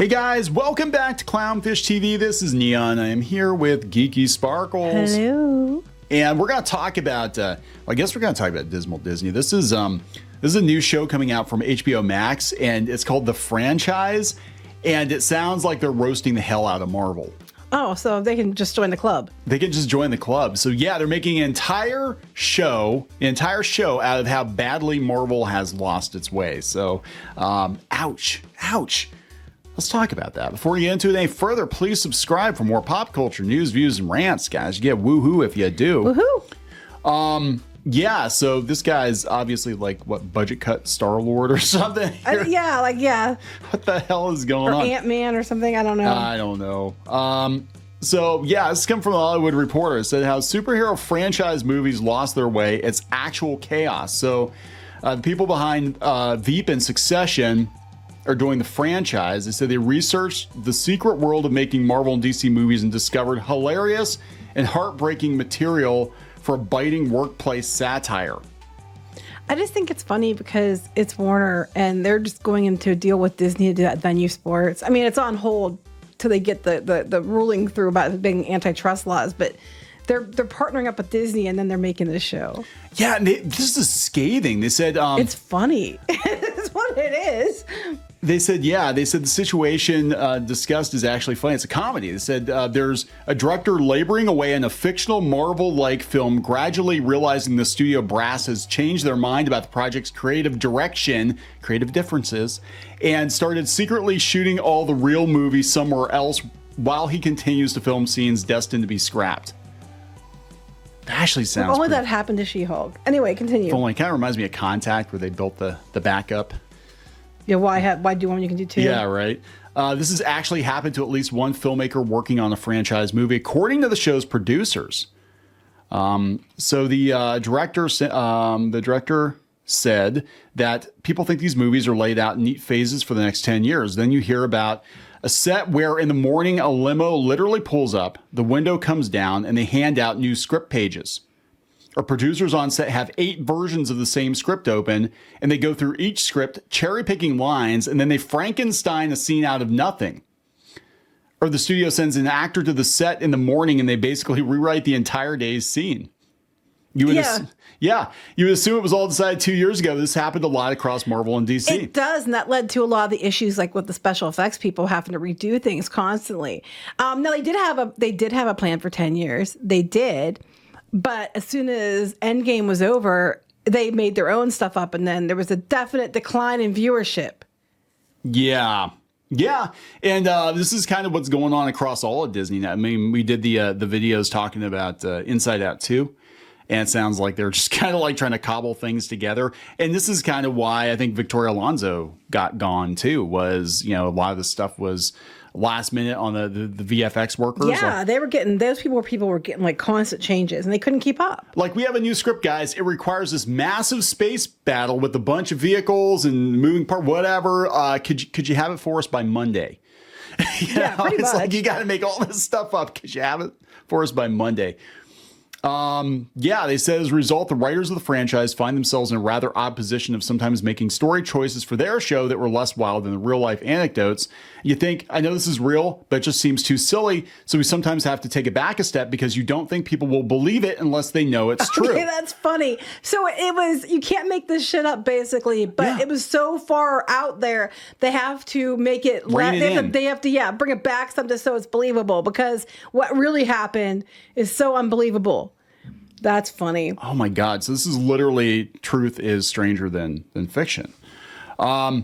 Hey guys, welcome back to Clownfish TV. This is Neon. I am here with Geeky Sparkles. Hello. And we're going to talk about, I guess we're going to talk about Dismal Disney. This is a new show coming out from HBO Max, and it's called The Franchise. And it sounds like they're roasting the hell out of Marvel. Oh, so they can just join the club. They can just join the club. So yeah, they're making an entire show out of how badly Marvel has lost its way. So, ouch. Let's talk about that. Before we get into it any further, please subscribe for more pop culture news, views, and rants, guys. You get woohoo if you do. Woohoo! Yeah, so this guy's obviously like, what, budget cut Star-Lord or something? Yeah. What the hell is going on? Or Ant-Man or something, I don't know. I don't know. So yeah, this comes from the Hollywood Reporter. It said how superhero franchise movies lost their way. It's actual chaos. So the people behind Veep and Succession are doing the franchise. They said they researched the secret world of making Marvel and DC movies and discovered hilarious and heartbreaking material for a biting workplace satire. I just think it's funny because it's Warner and they're just going into a deal with Disney to do that venue sports. I mean, it's on hold till they get the ruling through about being antitrust laws, but they're partnering up with Disney and then they're making this show. Yeah, and this is scathing. They said it's funny. It's what it is. They said the situation discussed is actually funny. It's a comedy. They said there's a director laboring away in a fictional Marvel-like film, gradually realizing the studio brass has changed their mind about the project's creative direction, creative differences, and started secretly shooting all the real movie somewhere else while he continues to film scenes destined to be scrapped. That actually sounds Only that happened to She-Hulk. Anyway, continue. It kind of reminds me of Contact, where they built the backup. Yeah, why do one when you can do two? Yeah, right. This has actually happened to at least one filmmaker working on a franchise movie, according to the show's producers. So the director said that people think these movies are laid out in neat phases for the next 10 years. Then you hear about a set where in the morning a limo literally pulls up, the window comes down, and they hand out new script pages. Our producers on set have 8 versions of the same script open, and they go through each script, cherry-picking lines, and then they Frankenstein a scene out of nothing. Or the studio sends an actor to the set in the morning, and they basically rewrite the entire day's scene. You would assume it was all decided 2 years ago. This happened a lot across Marvel and DC. It does, and that led to a lot of the issues, like with the special effects people having to redo things constantly. Now they did have a plan for 10 years. They did. But as soon as Endgame was over, they made their own stuff up, and then there was a definite decline in viewership. Yeah. And this is kind of what's going on across all of Disney now. I mean, we did the videos talking about Inside Out 2, and it sounds like they're just kind of like trying to cobble things together. And this is kind of why I think Victoria Alonso got gone too, was, a lot of the stuff was last minute on the VFX workers. Yeah, people were getting like constant changes and they couldn't keep up. Like, we have a new script, guys. It requires this massive space battle with a bunch of vehicles and moving part, whatever. Could you have it for us by Monday? Pretty much. It's like you got to make all this stuff up. Could you have it for us by Monday? They said as a result, the writers of the franchise find themselves in a rather odd position of sometimes making story choices for their show that were less wild than the real life anecdotes. You think, I know this is real, but it just seems too silly. So we sometimes have to take it back a step because you don't think people will believe it unless they know it's true. Okay, that's funny. So you can't make this shit up basically, but it was so far out there. They have to make it, they have to bring it back something so it's believable, because what really happened is so unbelievable. That's funny. Oh my God. So this is literally truth is stranger than fiction. So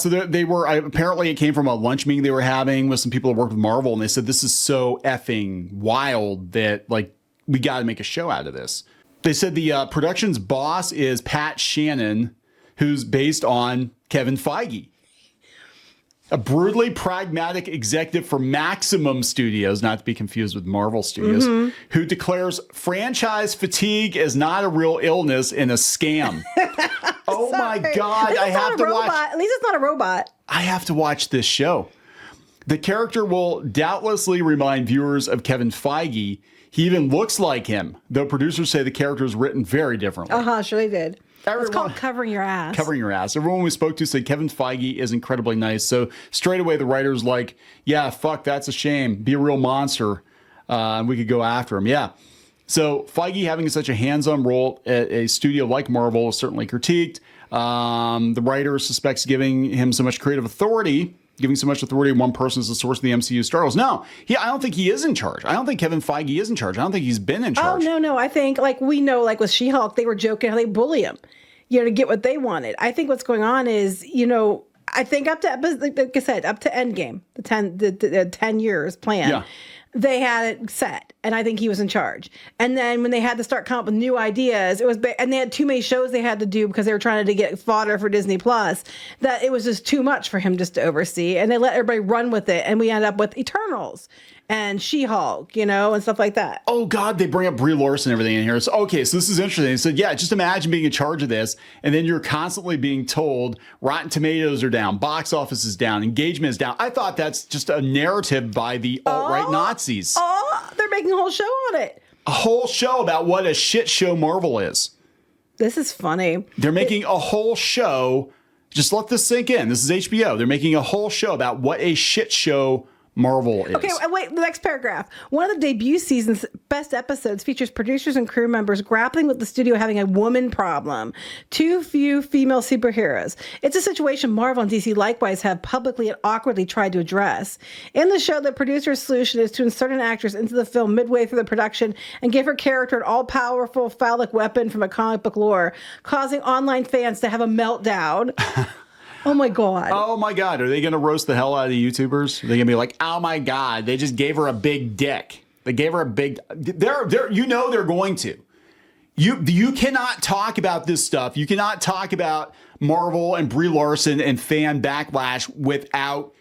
they were, apparently it came from a lunch meeting they were having with some people that worked with Marvel, and they said, this is so effing wild that, like, we got to make a show out of this. They said the production's boss is Pat Shannon, who's based on Kevin Feige, a brutally pragmatic executive for Maximum Studios, not to be confused with Marvel Studios, who declares franchise fatigue is not a real illness and a scam. Oh my God. I have to watch. At least it's not a robot. I have to watch this show. The character will doubtlessly remind viewers of Kevin Feige. He even looks like him, though producers say the character is written very differently. Sure they did. It's called covering your ass. Covering your ass. Everyone we spoke to said Kevin Feige is incredibly nice. So straight away, the writer's like, yeah, fuck, that's a shame. Be a real monster. And we could go after him. Yeah. So Feige having such a hands-on role at a studio like Marvel is certainly critiqued. The writer suspects giving him so much creative authority, giving so much authority to one person as the source of the MCU Star Wars. No, I don't think he is in charge. I don't think Kevin Feige is in charge. I don't think he's been in charge. Oh, no. I think, like, we know, like with She-Hulk, they were joking how they bully him, to get what they wanted. I think what's going on is, I think up to, like I said, up to Endgame, the 10 years plan, they had it set, and I think he was in charge. And then when they had to start coming up with new ideas, and they had too many shows they had to do because they were trying to get fodder for Disney Plus, that it was just too much for him just to oversee, and they let everybody run with it, and we ended up with Eternals and She-Hulk, and stuff like that. Oh, God, they bring up Brie Larson and everything in here. So, okay, so this is interesting. They said, yeah, just imagine being in charge of this, and then you're constantly being told Rotten Tomatoes are down, box office is down, engagement is down. I thought that's just a narrative by the alt-right Nazis. Oh, they're making a whole show on it. A whole show about what a shit show Marvel is. This is funny. They're making a whole show. Just let this sink in. This is HBO. They're making a whole show about what a shit show Marvel is. Okay, wait, the next paragraph. One of the debut season's best episodes features producers and crew members grappling with the studio having a woman problem. Too few female superheroes. It's a situation Marvel and DC likewise have publicly and awkwardly tried to address. In the show, the producer's solution is to insert an actress into the film midway through the production and give her character an all-powerful phallic weapon from a comic book lore, causing online fans to have a meltdown. Oh my God. Oh my God. Are they going to roast the hell out of the YouTubers? Are they going to be like, oh my God, they just gave her a big dick. They gave her a big, they're going to. You cannot talk about this stuff. You cannot talk about Marvel and Brie Larson and fan backlash without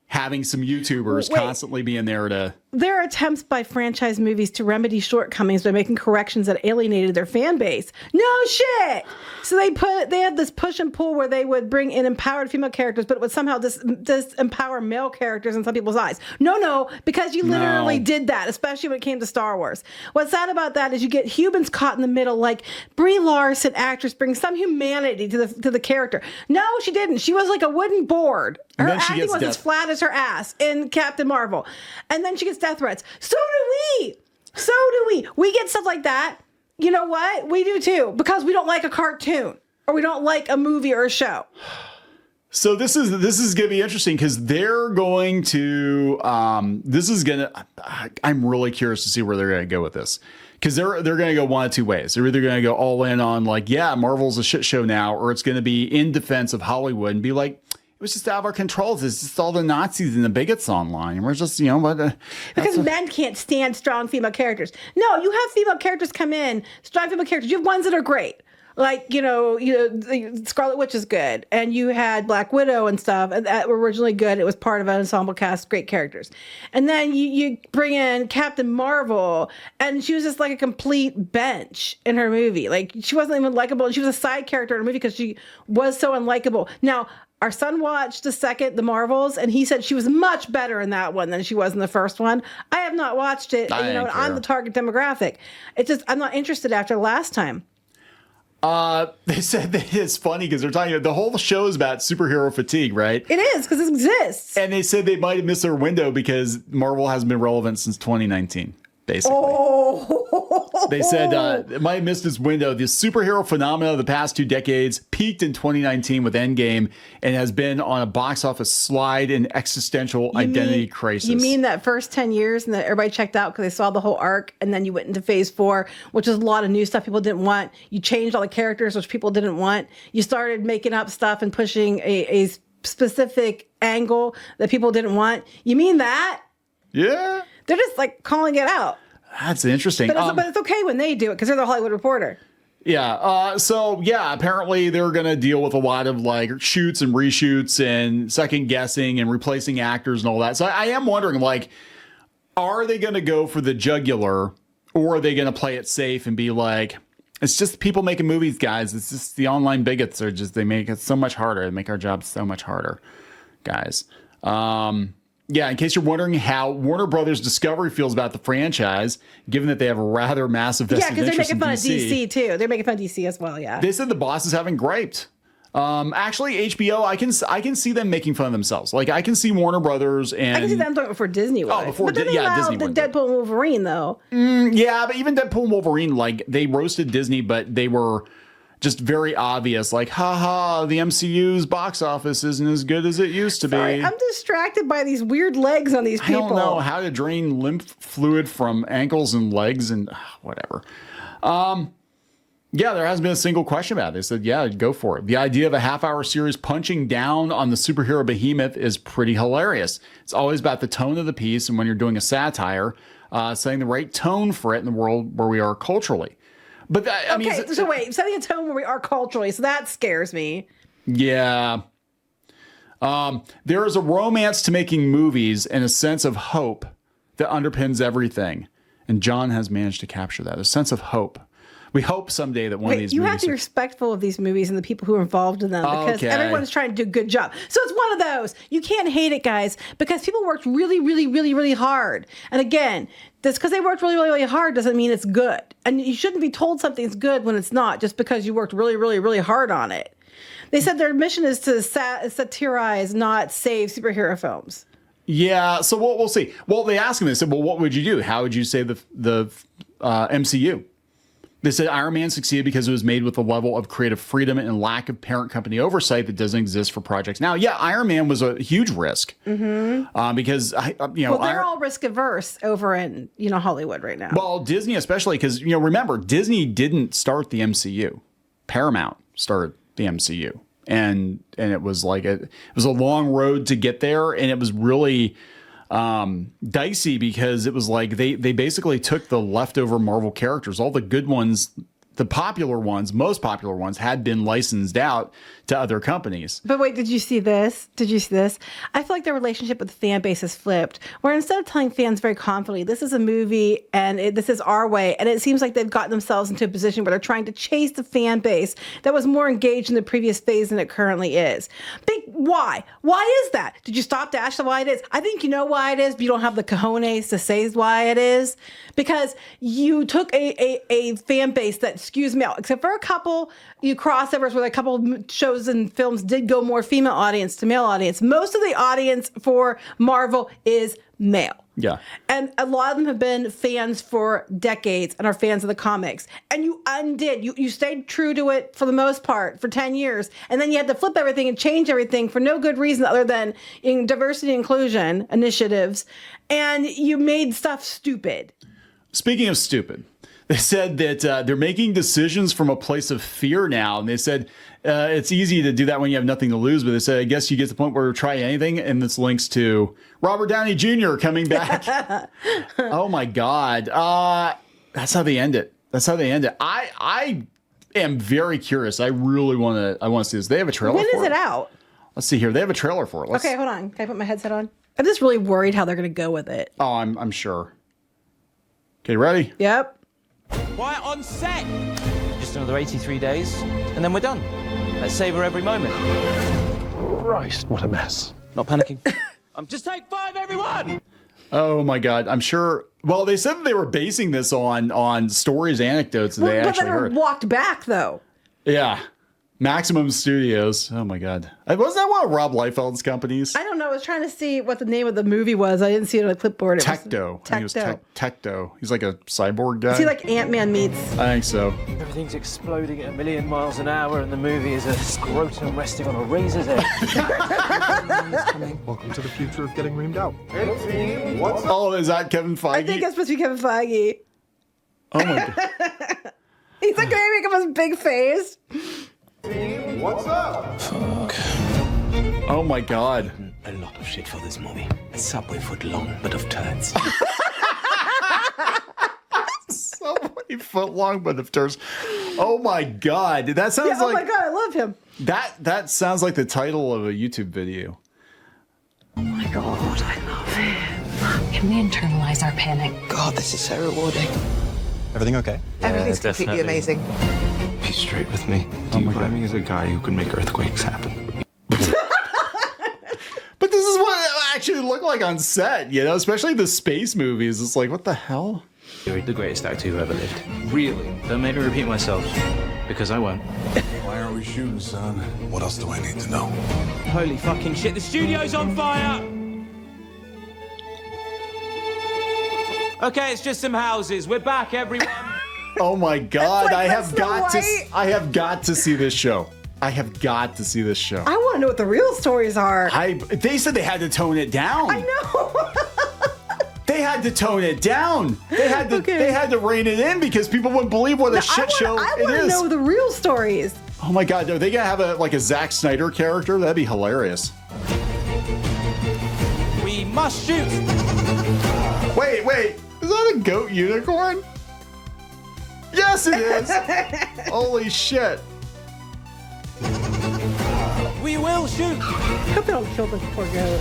having some YouTubers constantly being there to. There are attempts by franchise movies to remedy shortcomings by making corrections that alienated their fan base. No shit. So they had this push and pull where they would bring in empowered female characters, but it would somehow disempower male characters in some people's eyes. No, because you literally did that, especially when it came to Star Wars. What's sad about that is you get humans caught in the middle, like Brie Larson, actress, brings some humanity to the character. No, she didn't. She was like a wooden board. Her acting was as flat as her ass in Captain Marvel. And then she gets death threats. So do we. We get stuff like that. You know what? We do too, because we don't like a cartoon or we don't like a movie or a show. So this is going to be interesting because they're going to. I'm really curious to see where they're going to go with this, because they're going to go one of two ways. They're either going to go all in on like, yeah, Marvel's a shit show now, or it's going to be in defense of Hollywood and be like, it was just out of our control. It's just all the Nazis and the bigots online. And we're just, because men can't stand strong female characters. No, you have female characters come in, strong female characters. You have ones that are great. Like, Scarlet Witch is good. And you had Black Widow and stuff that were originally good. It was part of an ensemble cast, great characters. And then you bring in Captain Marvel, and she was just like a complete bench in her movie. Like, she wasn't even likable. And she was a side character in a movie because she was so unlikable. Now, our son watched the Marvels, and he said she was much better in that one than she was in the first one. I have not watched it. I'm the target demographic. It's just, I'm not interested after last time. They said that it's funny because they're talking, the whole show is about superhero fatigue, right? It is, because it exists. And they said they might have missed their window because Marvel hasn't been relevant since 2019, basically. They said it might have missed its window. The superhero phenomena of the past 2 decades peaked in 2019 with Endgame and has been on a box office slide and existential identity crisis. You mean that first 10 years and that everybody checked out because they saw the whole arc, and then you went into phase 4, which is a lot of new stuff people didn't want. You changed all the characters, which people didn't want. You started making up stuff and pushing a specific angle that people didn't want. You mean that? Yeah. They're just like calling it out. That's interesting. But it's okay when they do it because they're the Hollywood Reporter. Yeah. Apparently they're going to deal with a lot of like shoots and reshoots and second guessing and replacing actors and all that. So I am wondering, like, are they going to go for the jugular, or are they going to play it safe and be like, it's just people making movies, guys. It's just the online bigots are just, they make it so much harder. They make our jobs so much harder, guys. Yeah, in case you're wondering how Warner Brothers Discovery feels about the franchise, given that they have a rather massive vested because they're interest making fun in of DC too. They're making fun of DC as well. Yeah. They said the boss is having griped. Actually, HBO, I can see them making fun of themselves. Like I can see Warner Brothers and I can see them talking before Disney would. Oh, before but then they yeah, allowed Disney the would. Deadpool and Wolverine though. Yeah, but even Deadpool and Wolverine, like they roasted Disney, but they were just very obvious. Like, haha, the MCU's box office isn't as good as it used to be. I'm distracted by these weird legs on these people. I don't know how to drain lymph fluid from ankles and legs and whatever. Yeah, there hasn't been a single question about it. They said, yeah, go for it. The idea of a half-hour series punching down on the superhero behemoth is pretty hilarious. It's always about the tone of the piece, and when you're doing a satire, setting the right tone for it in the world where we are culturally. But I mean, so wait, setting a tone where we are culturally, so that scares me. Yeah. There is a romance to making movies and a sense of hope that underpins everything. And John has managed to capture that, a sense of hope. We hope someday that one of these you movies... have to be respectful of these movies and the people who are involved in them because everyone's trying to do a good job. So it's one of those. You can't hate it, guys, because people worked really, really, really, really hard. And again, just because they worked really, really, really hard doesn't mean it's good. And you shouldn't be told something's good when it's not just because you worked really, really, really hard on it. They said their mission is to satirize, not save superhero films. Yeah, so we'll see. Well, they asked him, they said, well, what would you do? How would you save the MCU? They said Iron Man succeeded because it was made with a level of creative freedom and lack of parent company oversight that doesn't exist for projects now. Yeah, Iron Man was a huge risk because they're all risk averse over in Hollywood right now. Well, Disney especially because remember Disney didn't start the MCU. Paramount started the MCU, and it was like it was a long road to get there, and it was really dicey because it was like they basically took the leftover Marvel characters, all the good ones, the popular ones, most popular ones had been licensed out to other companies. But wait, did you see this? I feel like their relationship with the fan base has flipped, where instead of telling fans very confidently, this is a movie and this is our way, and it seems like they've gotten themselves into a position where they're trying to chase the fan base that was more engaged in the previous phase than it currently is. Why? Why is that? Did you stop to ask why it is? I think you know why it is, but you don't have the cojones to say why it is. Because you took a fan base that skews male, except for a couple crossovers where a couple of shows and films did go more female audience to male audience. Most of the audience for Marvel is male. Yeah. And a lot of them have been fans for decades and are fans of the comics. And you undid. You stayed true to it for the most part for 10 years. And then you had to flip everything and change everything for no good reason other than in diversity and inclusion initiatives. And you made stuff stupid. Speaking of stupid, they said that they're making decisions from a place of fear now. And they said it's easy to do that when you have nothing to lose. But they said, I guess you get to the point where you try anything. And this links to Robert Downey Jr. coming back. Oh, my God. That's how they end it. I am very curious. I really want to see this. They have a trailer for it. When is it out? Let's see here. They have a trailer for it. Okay, hold on. Can I put my headset on? I'm just really worried how they're going to go with it. Oh, I'm sure. Okay, ready? Yep. Quiet on set! Just another 83 days, and then we're done. Let's savor every moment. Christ, what a mess. Not panicking. Just take 5, everyone! Oh my God, I'm sure. Well, they said that they were basing this on stories, anecdotes that they actually heard. Walked back though. Yeah. Maximum Studios. Oh my God. Wasn't that one of Rob Liefeld's companies? I don't know. I was trying to see what the name of the movie was. I didn't see it on a clipboard. Tecto. I think it was Tecto. He's like a cyborg guy. Is he like Ant-Man meets? I think so. Everything's exploding at 1,000,000 miles an hour, and the movie is a scrotum resting on a razor's edge. Welcome to the future of getting reamed out. Hey team, what's up? Oh, is that Kevin Feige? I think it's supposed to be Kevin Feige. Oh my God. He's like going to make him his big face. Team, what's up? Fuck. Oh my God. A lot of shit for this movie. A subway foot long, but of turds. Subway foot long, but of turds. Oh my God. That sounds Yeah, oh like. my God, I love him. That sounds like the title of a YouTube video. Oh my God, I love him. Can we internalize our panic? God, this is so rewarding. Everything okay? Everything's completely amazing. Be straight with me. Do you buy me as a guy who can make earthquakes happen? But this is what it actually looks look like on set, you know, especially the space movies. It's like, what the hell? You're the greatest actor who ever lived. Really? Don't make me repeat myself, because I won't. Why aren't we shooting, son? What else do I need to know? Holy fucking shit, the studio's on fire! Okay, it's just some houses. We're back, everyone. Oh my God, like I have Snow got to, White. I have got to see this show. I have got to see this show. I want to know what the real stories are. They said they had to tone it down. I know. They had to tone it down. They had to, Okay. they had to rein it in because people wouldn't believe what a shit show I it want to is. know the real stories. Oh my God, are they gonna have a Zack Snyder character? That'd be hilarious. We must shoot. Wait, is that a goat unicorn? Yes, it is. Holy shit. We will shoot. I hope they don't kill the poor goat.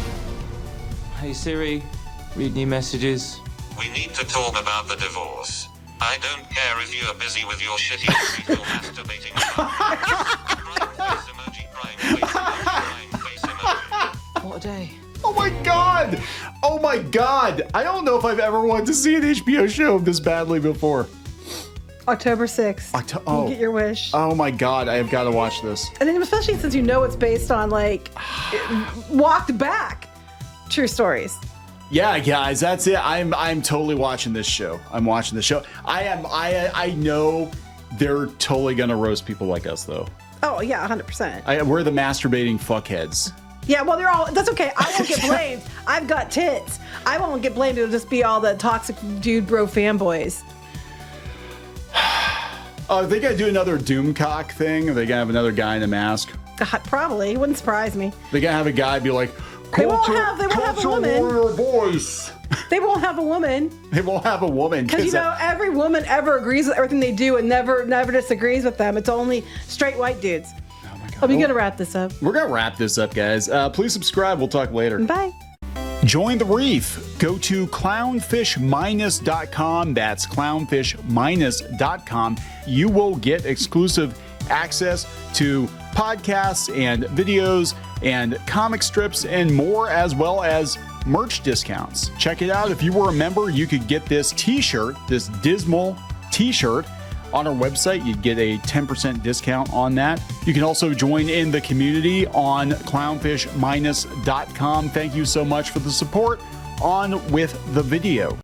Hey Siri, read new messages. We need to talk about the divorce. I don't care if you're busy with your shitty street or masturbating. Crying face emoji, crying face emoji. What a day. Oh my God. Oh my God. I don't know if I've ever wanted to see an HBO show this badly before. October 6th. You get your wish. Oh my God, I have got to watch this. And then especially since you know it's based on like walked back true stories. Yeah, guys, that's it. I'm totally watching this show. I'm watching the show. I know they're totally gonna roast people like us though. Oh yeah, 100%. We're the masturbating fuckheads. Yeah, well they're all. That's okay. I won't get blamed. I've got tits. I won't get blamed. It'll just be all the toxic dude bro fanboys. Oh, they gotta do another Doomcock thing. Are they gonna have another guy in a mask? Probably. It wouldn't surprise me. They gotta have a guy be like, They won't have a woman. warrior voice. They won't have a woman. They won't have a woman. Because you know, every woman ever agrees with everything they do and never disagrees with them. It's only straight white dudes. Oh my God. Are we gonna wrap this up? We're gonna wrap this up, guys. Please subscribe. We'll talk later. Bye. Join the reef. Go to clownfishminus.com. That's clownfishminus.com. You will get exclusive access to podcasts and videos and comic strips and more, as well as merch discounts. Check it out. If you were a member, you could get this t-shirt, this dismal t-shirt on our website. You'd get a 10% discount on that. You can also join in the community on clownfishminus.com. Thank you so much for the support. On with the video.